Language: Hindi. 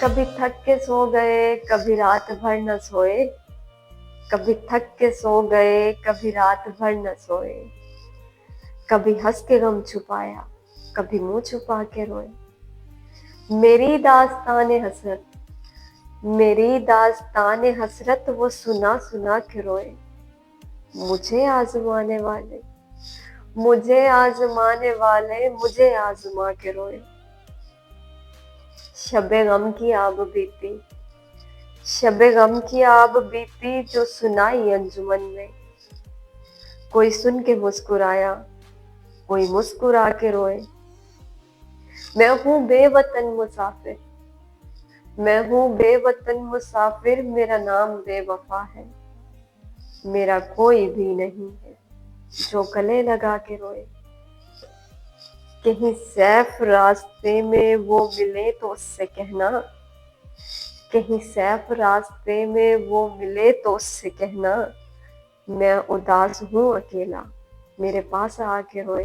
कभी थक के सो गए, कभी रात भर न सोए। कभी थक के सो गए, कभी रात भर न सोए। कभी हंस के गम छुपाया, कभी मुंह छुपा के रोए। मेरी दास्ताने हसरत, मेरी दास्ताने हसरत वो सुना सुना के रोए। मुझे आजमाने वाले, मुझे आजमाने वाले, मुझे आजमा के रोए। शबे गम की आब बीती, शबे गम की आब बीती जो सुनाई अंजुमन में। कोई सुन के मुस्कुराया, कोई मुस्कुरा के रोए। मैं हूँ बेवतन मुसाफिर, मैं हूँ बेवतन मुसाफिर, मेरा नाम बेवफा है। मेरा कोई भी नहीं है जो गले लगा के रोए। कहीं सैफ रास्ते में वो मिले तो उससे कहना, कहीं सैफ रास्ते में वो मिले तो उससे कहना, मैं उदास हूँ अकेला, मेरे पास आके रोए।